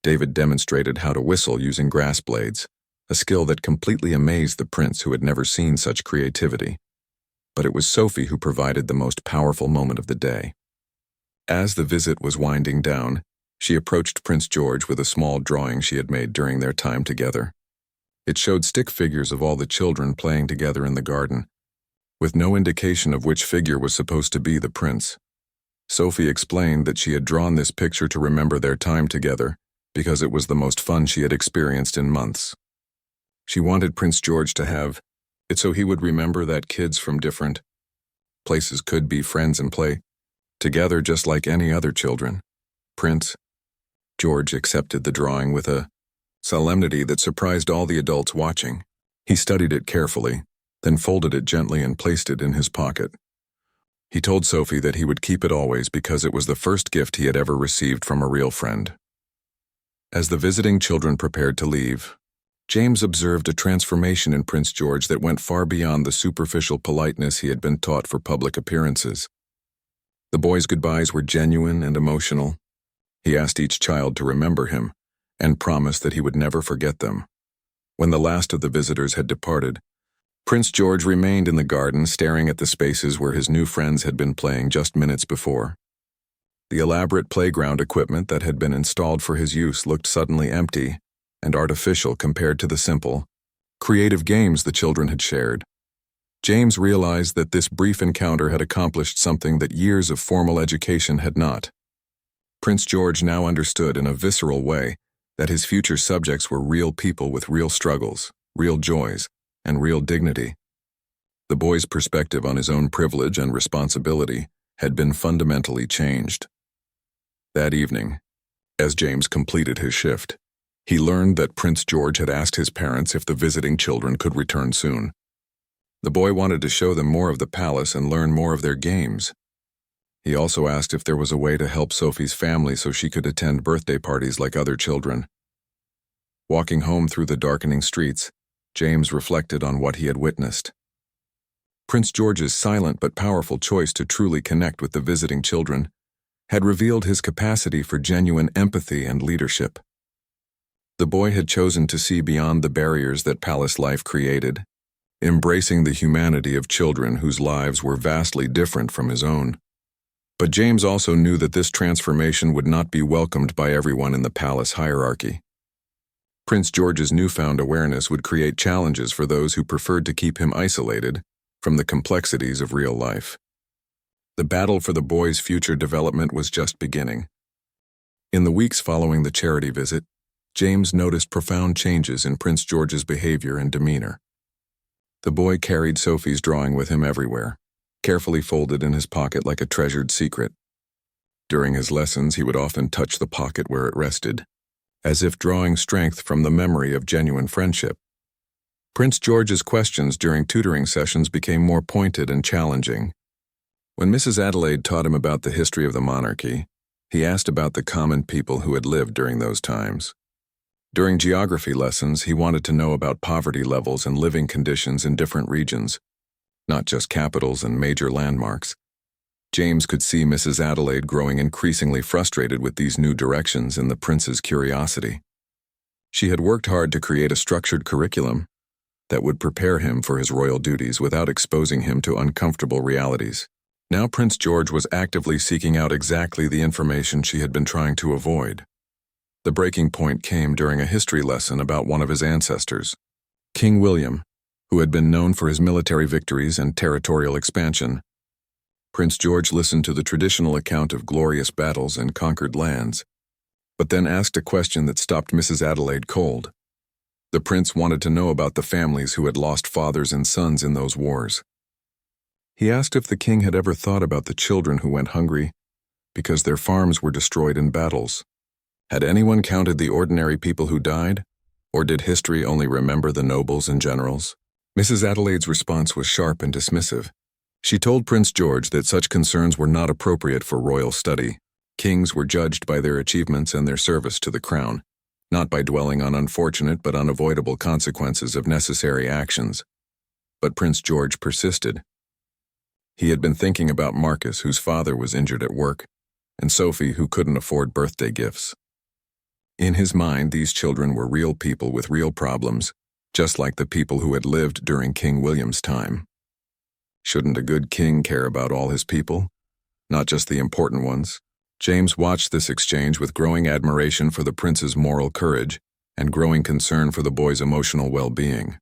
David demonstrated how to whistle using grass blades, a skill that completely amazed the prince, who had never seen such creativity. But it was Sophie who provided the most powerful moment of the day. As the visit was winding down, she approached Prince George with a small drawing she had made during their time together. It showed stick figures of all the children playing together in the garden, with no indication of which figure was supposed to be the prince. Sophie explained that she had drawn this picture to remember their time together because it was the most fun she had experienced in months. She wanted Prince George to have it so he would remember that kids from different places could be friends and play together just like any other children. Prince George accepted the drawing with a solemnity that surprised all the adults watching. He studied it carefully, then folded it gently and placed it in his pocket. He told Sophie that he would keep it always because it was the first gift he had ever received from a real friend. As the visiting children prepared to leave, James observed a transformation in Prince George that went far beyond the superficial politeness he had been taught for public appearances. The boys' goodbyes were genuine and emotional. He asked each child to remember him and promised that he would never forget them. When the last of the visitors had departed, Prince George remained in the garden, staring at the spaces where his new friends had been playing just minutes before. The elaborate playground equipment that had been installed for his use looked suddenly empty and artificial compared to the simple, creative games the children had shared. James realized that this brief encounter had accomplished something that years of formal education had not. Prince George now understood in a visceral way that his future subjects were real people with real struggles, real joys, and real dignity. The boy's perspective on his own privilege and responsibility had been fundamentally changed. That evening, as James completed his shift, he learned that Prince George had asked his parents if the visiting children could return soon. The boy wanted to show them more of the palace and learn more of their games. He also asked if there was a way to help Sophie's family so she could attend birthday parties like other children. Walking home through the darkening streets, James reflected on what he had witnessed. Prince George's silent but powerful choice to truly connect with the visiting children had revealed his capacity for genuine empathy and leadership. The boy had chosen to see beyond the barriers that palace life created, embracing the humanity of children whose lives were vastly different from his own. But James also knew that this transformation would not be welcomed by everyone in the palace hierarchy. Prince George's newfound awareness would create challenges for those who preferred to keep him isolated from the complexities of real life. The battle for the boy's future development was just beginning. In the weeks following the charity visit, James noticed profound changes in Prince George's behavior and demeanor. The boy carried Sophie's drawing with him everywhere, carefully folded in his pocket like a treasured secret. During his lessons, he would often touch the pocket where it rested, as if drawing strength from the memory of genuine friendship. Prince George's questions during tutoring sessions became more pointed and challenging. When Mrs. Adelaide taught him about the history of the monarchy, he asked about the common people who had lived during those times. During geography lessons, he wanted to know about poverty levels and living conditions in different regions, not just capitals and major landmarks. James could see Mrs. Adelaide growing increasingly frustrated with these new directions in the prince's curiosity. She had worked hard to create a structured curriculum that would prepare him for his royal duties without exposing him to uncomfortable realities. Now Prince George was actively seeking out exactly the information she had been trying to avoid. The breaking point came during a history lesson about one of his ancestors, King William, who had been known for his military victories and territorial expansion. Prince George listened to the traditional account of glorious battles and conquered lands, but then asked a question that stopped Mrs. Adelaide cold. The prince wanted to know about the families who had lost fathers and sons in those wars. He asked if the king had ever thought about the children who went hungry because their farms were destroyed in battles. Had anyone counted the ordinary people who died, or did history only remember the nobles and generals? Mrs. Adelaide's response was sharp and dismissive. She told Prince George that such concerns were not appropriate for royal study. Kings were judged by their achievements and their service to the crown, not by dwelling on unfortunate but unavoidable consequences of necessary actions. But Prince George persisted. He had been thinking about Marcus, whose father was injured at work, and Sophie, who couldn't afford birthday gifts. In his mind, these children were real people with real problems, just like the people who had lived during King William's time. Shouldn't a good king care about all his people, not just the important ones? James watched this exchange with growing admiration for the prince's moral courage and growing concern for the boy's emotional well-being.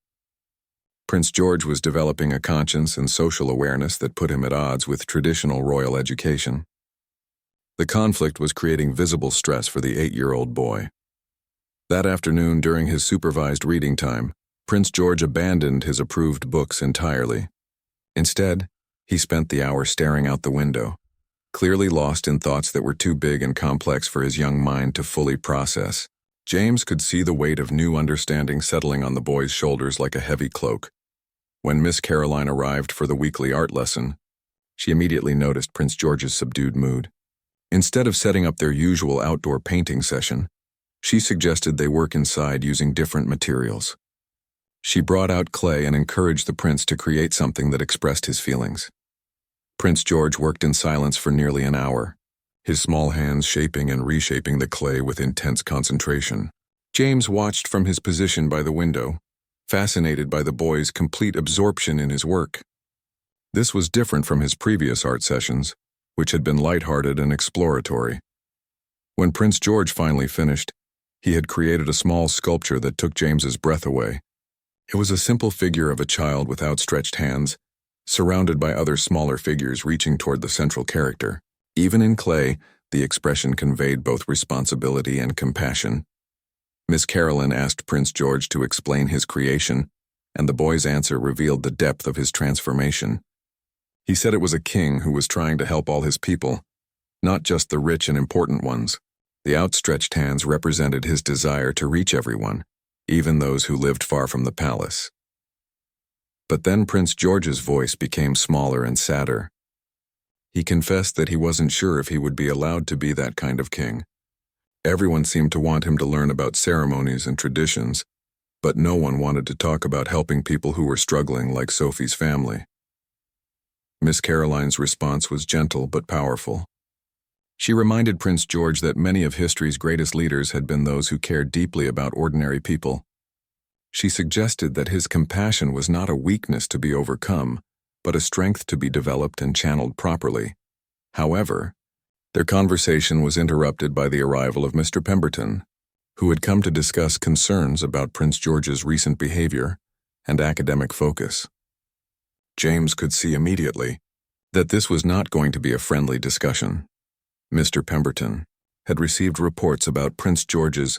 Prince George was developing a conscience and social awareness that put him at odds with traditional royal education. The conflict was creating visible stress for the 8-year-old boy. That afternoon, during his supervised reading time, Prince George abandoned his approved books entirely. Instead, he spent the hour staring out the window, clearly lost in thoughts that were too big and complex for his young mind to fully process. James could see the weight of new understanding settling on the boy's shoulders like a heavy cloak. When Miss Caroline arrived for the weekly art lesson, she immediately noticed Prince George's subdued mood. Instead of setting up their usual outdoor painting session, she suggested they work inside using different materials. She brought out clay and encouraged the prince to create something that expressed his feelings. Prince George worked in silence for nearly an hour, his small hands shaping and reshaping the clay with intense concentration. James watched from his position by the window, fascinated by the boy's complete absorption in his work. This was different from his previous art sessions, which had been lighthearted and exploratory. When Prince George finally finished, he had created a small sculpture that took James's breath away. It was a simple figure of a child with outstretched hands, surrounded by other smaller figures reaching toward the central character. Even in clay, the expression conveyed both responsibility and compassion. Miss Caroline asked Prince George to explain his creation, and the boy's answer revealed the depth of his transformation. He said it was a king who was trying to help all his people, not just the rich and important ones. The outstretched hands represented his desire to reach everyone, even those who lived far from the palace. But then Prince George's voice became smaller and sadder. He confessed that he wasn't sure if he would be allowed to be that kind of king. Everyone seemed to want him to learn about ceremonies and traditions, but no one wanted to talk about helping people who were struggling like Sophie's family. Miss Caroline's response was gentle but powerful. She reminded Prince George that many of history's greatest leaders had been those who cared deeply about ordinary people. She suggested that his compassion was not a weakness to be overcome, but a strength to be developed and channeled properly. However, their conversation was interrupted by the arrival of Mr. Pemberton, who had come to discuss concerns about Prince George's recent behavior and academic focus. James could see immediately that this was not going to be a friendly discussion. Mr. Pemberton had received reports about Prince George's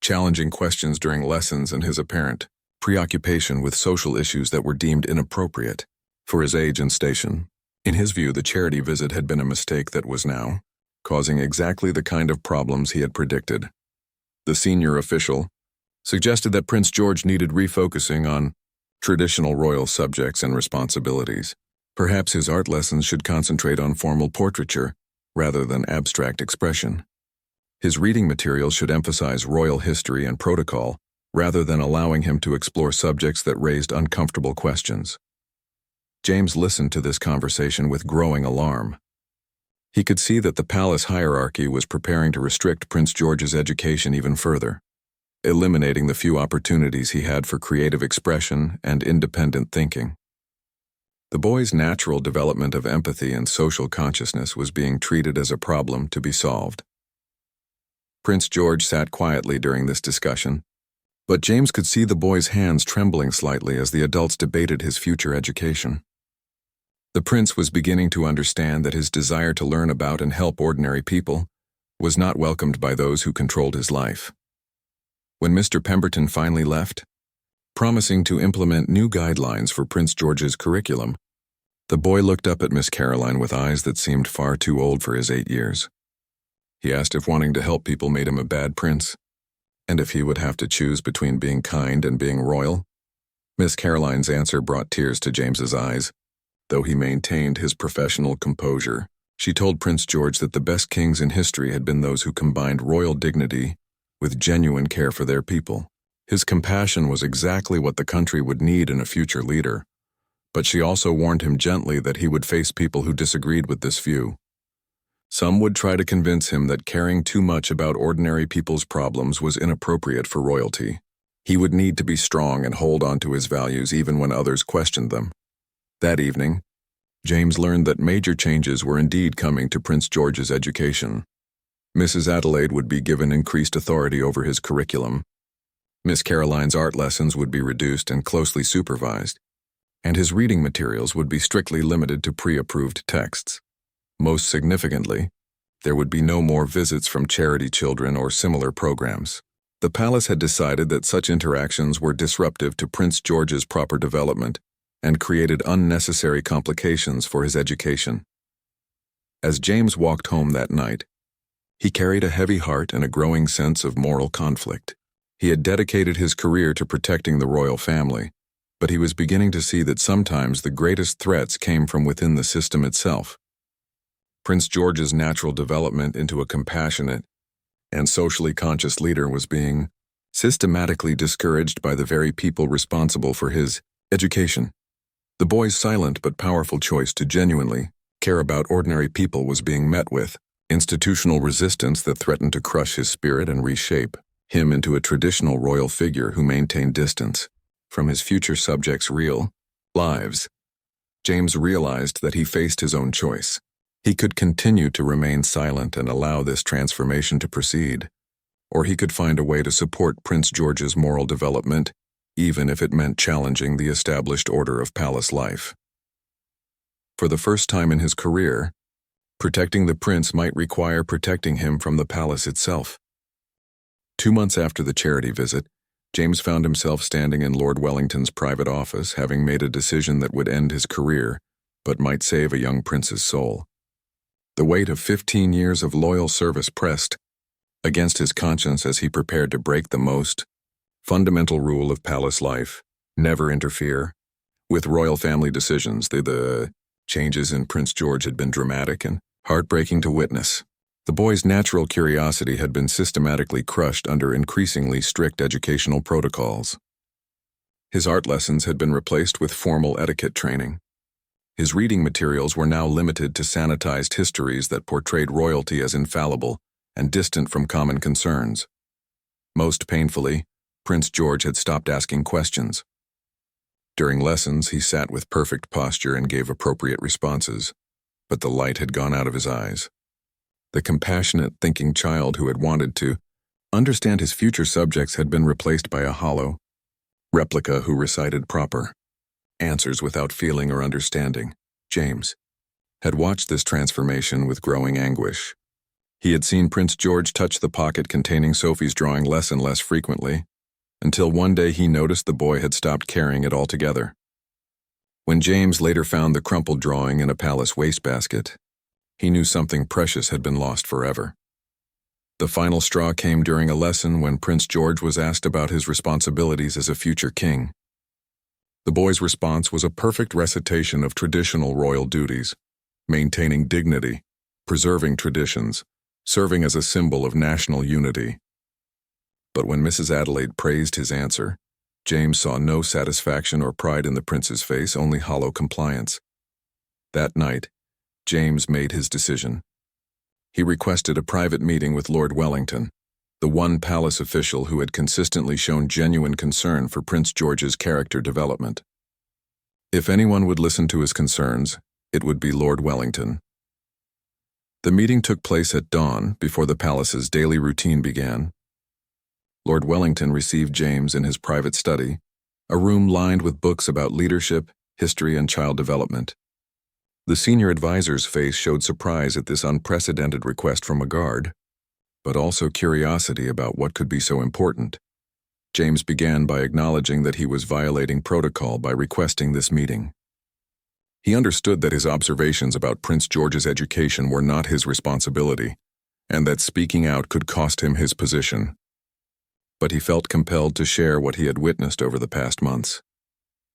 challenging questions during lessons and his apparent preoccupation with social issues that were deemed inappropriate for his age and station. In his view, the charity visit had been a mistake that was now causing exactly the kind of problems he had predicted. The senior official suggested that Prince George needed refocusing on traditional royal subjects and responsibilities. Perhaps his art lessons should concentrate on formal portraiture rather than abstract expression. His reading materials should emphasize royal history and protocol rather than allowing him to explore subjects that raised uncomfortable questions. James listened to this conversation with growing alarm. He could see that the palace hierarchy was preparing to restrict Prince George's education even further, eliminating the few opportunities he had for creative expression and independent thinking. The boy's natural development of empathy and social consciousness was being treated as a problem to be solved. Prince George sat quietly during this discussion, but James could see the boy's hands trembling slightly as the adults debated his future education. The prince was beginning to understand that his desire to learn about and help ordinary people was not welcomed by those who controlled his life. When Mr. Pemberton finally left, promising to implement new guidelines for Prince George's curriculum, the boy looked up at Miss Caroline with eyes that seemed far too old for his 8 years. He asked if wanting to help people made him a bad prince, and if he would have to choose between being kind and being royal. Miss Caroline's answer brought tears to James's eyes. Though he maintained his professional composure, she told Prince George that the best kings in history had been those who combined royal dignity with genuine care for their people. His compassion was exactly what the country would need in a future leader, but she also warned him gently that he would face people who disagreed with this view. Some would try to convince him that caring too much about ordinary people's problems was inappropriate for royalty. He would need to be strong and hold on to his values even when others questioned them. That evening, James learned that major changes were indeed coming to Prince George's education. Mrs. Adelaide would be given increased authority over his curriculum. Miss Caroline's art lessons would be reduced and closely supervised, and his reading materials would be strictly limited to pre-approved texts. Most significantly, there would be no more visits from charity children or similar programs. The palace had decided that such interactions were disruptive to Prince George's proper development and created unnecessary complications for his education. As James walked home that night, he carried a heavy heart and a growing sense of moral conflict. He had dedicated his career to protecting the royal family, but he was beginning to see that sometimes the greatest threats came from within the system itself. Prince George's natural development into a compassionate and socially conscious leader was being systematically discouraged by the very people responsible for his education. The boy's silent but powerful choice to genuinely care about ordinary people was being met with institutional resistance that threatened to crush his spirit and reshape him into a traditional royal figure who maintained distance from his future subjects' real lives. James realized that he faced his own choice. He could continue to remain silent and allow this transformation to proceed, or he could find a way to support Prince George's moral development, even if it meant challenging the established order of palace life. For the first time in his career, protecting the prince might require protecting him from the palace itself. 2 months after the charity visit, James found himself standing in Lord Wellington's private office, having made a decision that would end his career, but might save a young prince's soul. The weight of 15 years of loyal service pressed against his conscience as he prepared to break the most fundamental rule of palace life: never interfere With royal family decisions, the changes in Prince George had been dramatic and heartbreaking to witness. The boy's natural curiosity had been systematically crushed under increasingly strict educational protocols. His art lessons had been replaced with formal etiquette training. His reading materials were now limited to sanitized histories that portrayed royalty as infallible and distant from common concerns. Most painfully, Prince George had stopped asking questions. During lessons, he sat with perfect posture and gave appropriate responses, but the light had gone out of his eyes. The compassionate, thinking child who had wanted to understand his future subjects had been replaced by a hollow replica who recited proper answers without feeling or understanding. James had watched this transformation with growing anguish. He had seen Prince George touch the pocket containing Sophie's drawing less and less frequently, until one day he noticed the boy had stopped carrying it altogether. When James later found the crumpled drawing in a palace wastebasket, he knew something precious had been lost forever. The final straw came during a lesson when Prince George was asked about his responsibilities as a future king. The boy's response was a perfect recitation of traditional royal duties: maintaining dignity, preserving traditions, serving as a symbol of national unity. But when Mrs. Adelaide praised his answer, James saw no satisfaction or pride in the prince's face, only hollow compliance. That night, James made his decision. He requested a private meeting with Lord Wellington, the one palace official who had consistently shown genuine concern for Prince George's character development. If anyone would listen to his concerns, it would be Lord Wellington. The meeting took place at dawn before the palace's daily routine began. Lord Wellington received James in his private study, a room lined with books about leadership, history, and child development. The senior advisor's face showed surprise at this unprecedented request from a guard, but also curiosity about what could be so important. James began by acknowledging that he was violating protocol by requesting this meeting. He understood that his observations about Prince George's education were not his responsibility, and that speaking out could cost him his position. But he felt compelled to share what he had witnessed over the past months.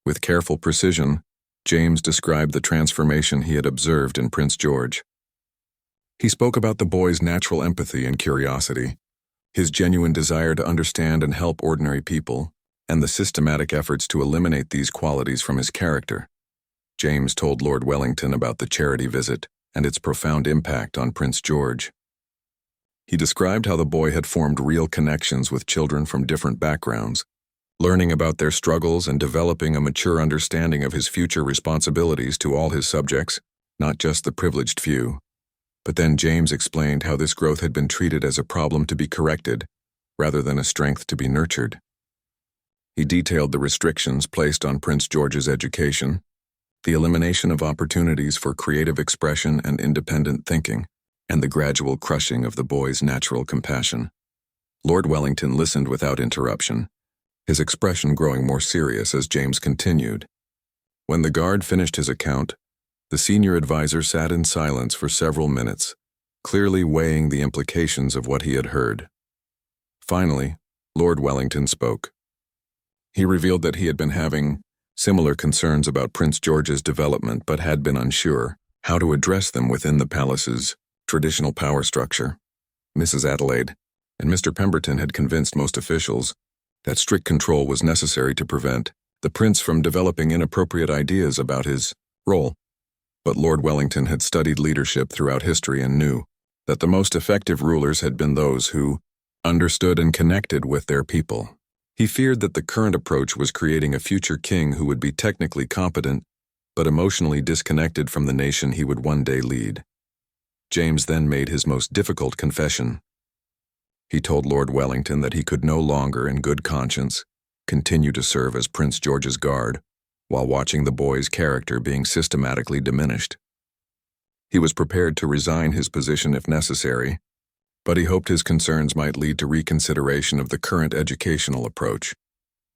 With careful precision, James described the transformation he had observed in Prince George. He spoke about the boy's natural empathy and curiosity, his genuine desire to understand and help ordinary people, and the systematic efforts to eliminate these qualities from his character. James told Lord Wellington about the charity visit and its profound impact on Prince George. He described how the boy had formed real connections with children from different backgrounds, learning about their struggles and developing a mature understanding of his future responsibilities to all his subjects, not just the privileged few. But then James explained how this growth had been treated as a problem to be corrected, rather than a strength to be nurtured. He detailed the restrictions placed on Prince George's education, the elimination of opportunities for creative expression and independent thinking, and the gradual crushing of the boy's natural compassion. Lord Wellington listened without interruption, his expression growing more serious as James continued. When the guard finished his account, the senior advisor sat in silence for several minutes, clearly weighing the implications of what he had heard. Finally, Lord Wellington spoke. He revealed that he had been having similar concerns about Prince George's development but had been unsure how to address them within the palace's traditional power structure. Mrs. Adelaide and Mr. Pemberton had convinced most officials that strict control was necessary to prevent the prince from developing inappropriate ideas about his role. But Lord Wellington had studied leadership throughout history and knew that the most effective rulers had been those who understood and connected with their people. He feared that the current approach was creating a future king who would be technically competent, but emotionally disconnected from the nation he would one day lead. James then made his most difficult confession. He told Lord Wellington that he could no longer, in good conscience, continue to serve as Prince George's guard, while watching the boy's character being systematically diminished. He was prepared to resign his position if necessary, but he hoped his concerns might lead to reconsideration of the current educational approach.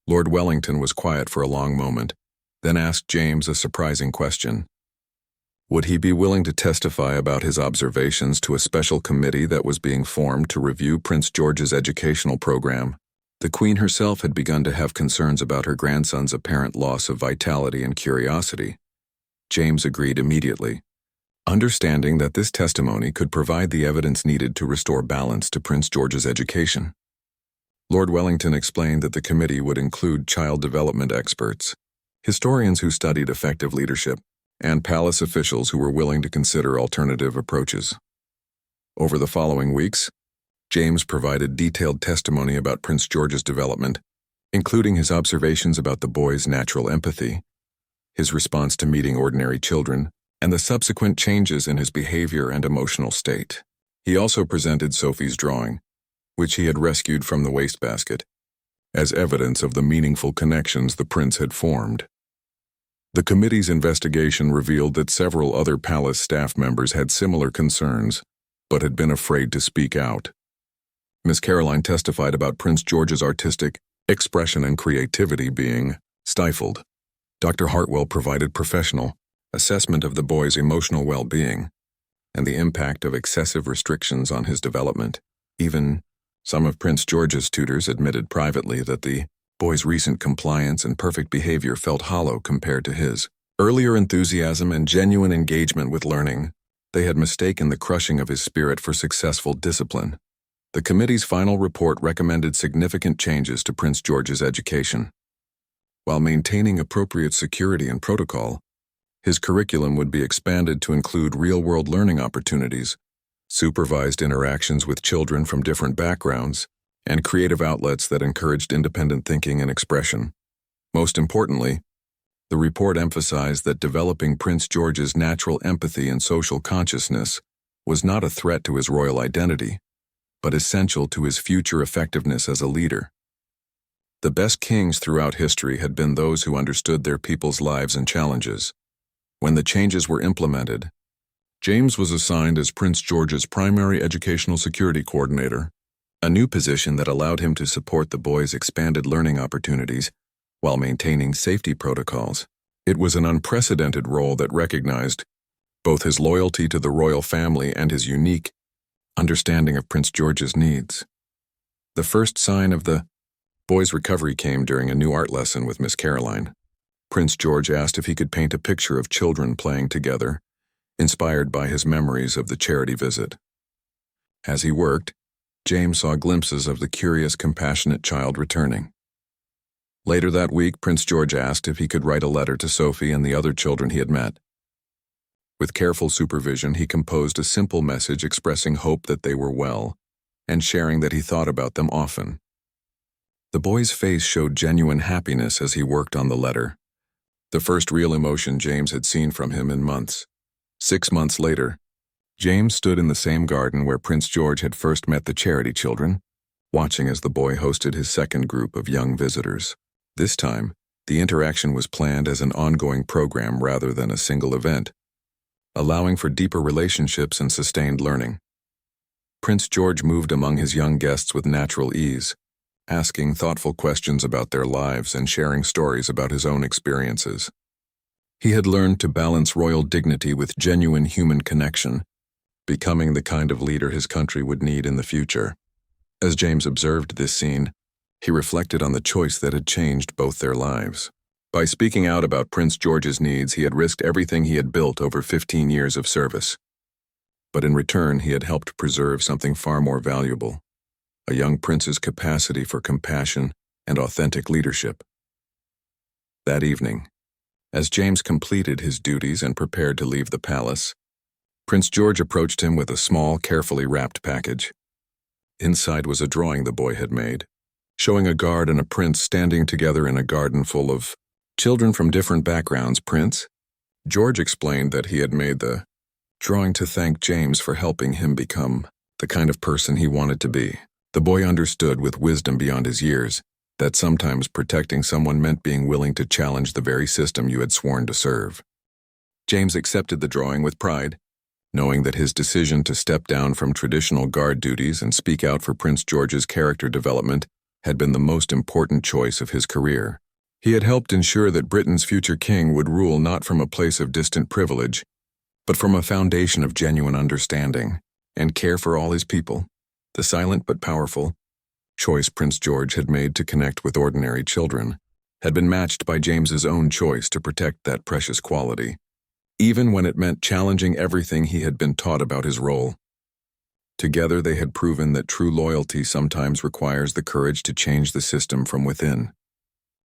Lord Wellington was quiet for a long moment, then asked James a surprising question. Would he be willing to testify about his observations to a special committee that was being formed to review Prince George's educational program? The Queen herself had begun to have concerns about her grandson's apparent loss of vitality and curiosity. James agreed immediately, understanding that this testimony could provide the evidence needed to restore balance to Prince George's education. Lord Wellington explained that the committee would include child development experts, historians who studied effective leadership, and palace officials who were willing to consider alternative approaches. Over the following weeks, James provided detailed testimony about Prince George's development, including his observations about the boy's natural empathy, his response to meeting ordinary children, and the subsequent changes in his behavior and emotional state. He also presented Sophie's drawing, which he had rescued from the wastebasket, as evidence of the meaningful connections the prince had formed. The committee's investigation revealed that several other palace staff members had similar concerns, but had been afraid to speak out. Miss Caroline testified about Prince George's artistic expression and creativity being stifled. Dr. Hartwell provided professional assessment of the boy's emotional well-being and the impact of excessive restrictions on his development. Even some of Prince George's tutors admitted privately that the boy's recent compliance and perfect behavior felt hollow compared to his earlier enthusiasm and genuine engagement with learning. They had mistaken the crushing of his spirit for successful discipline. The committee's final report recommended significant changes to Prince George's education. While maintaining appropriate security and protocol, his curriculum would be expanded to include real-world learning opportunities, supervised interactions with children from different backgrounds, and creative outlets that encouraged independent thinking and expression. Most importantly, the report emphasized that developing Prince George's natural empathy and social consciousness was not a threat to his royal identity, but essential to his future effectiveness as a leader. The best kings throughout history had been those who understood their people's lives and challenges. When the changes were implemented, James was assigned as Prince George's primary educational security coordinator, a new position that allowed him to support the boy's expanded learning opportunities while maintaining safety protocols. It was an unprecedented role that recognized both his loyalty to the royal family and his unique understanding of Prince George's needs. The first sign of the boy's recovery came during a new art lesson with Miss Caroline. Prince George asked if he could paint a picture of children playing together, inspired by his memories of the charity visit. As he worked, James saw glimpses of the curious, compassionate child returning. Later that week, Prince George asked if he could write a letter to Sophie and the other children he had met. With careful supervision, he composed a simple message expressing hope that they were well and sharing that he thought about them often. The boy's face showed genuine happiness as he worked on the letter, the first real emotion James had seen from him in months. 6 months later, James stood in the same garden where Prince George had first met the charity children, watching as the boy hosted his second group of young visitors. This time, the interaction was planned as an ongoing program rather than a single event, allowing for deeper relationships and sustained learning. Prince George moved among his young guests with natural ease, asking thoughtful questions about their lives and sharing stories about his own experiences. He had learned to balance royal dignity with genuine human connection, becoming the kind of leader his country would need in the future. As James observed this scene, he reflected on the choice that had changed both their lives. By speaking out about Prince George's needs, he had risked everything he had built over 15 years of service. But in return, he had helped preserve something far more valuable, a young prince's capacity for compassion and authentic leadership. That evening, as James completed his duties and prepared to leave the palace, Prince George approached him with a small, carefully wrapped package. Inside was a drawing the boy had made, showing a guard and a prince standing together in a garden full of children from different backgrounds. Prince George explained that he had made the drawing to thank James for helping him become the kind of person he wanted to be. The boy understood with wisdom beyond his years that sometimes protecting someone meant being willing to challenge the very system you had sworn to serve. James accepted the drawing with pride, knowing that his decision to step down from traditional guard duties and speak out for Prince George's character development had been the most important choice of his career. He had helped ensure that Britain's future king would rule not from a place of distant privilege, but from a foundation of genuine understanding and care for all his people. The silent but powerful, choice Prince George had made to connect with ordinary children, had been matched by James's own choice to protect that precious quality, even when it meant challenging everything he had been taught about his role. Together they had proven that true loyalty sometimes requires the courage to change the system from within.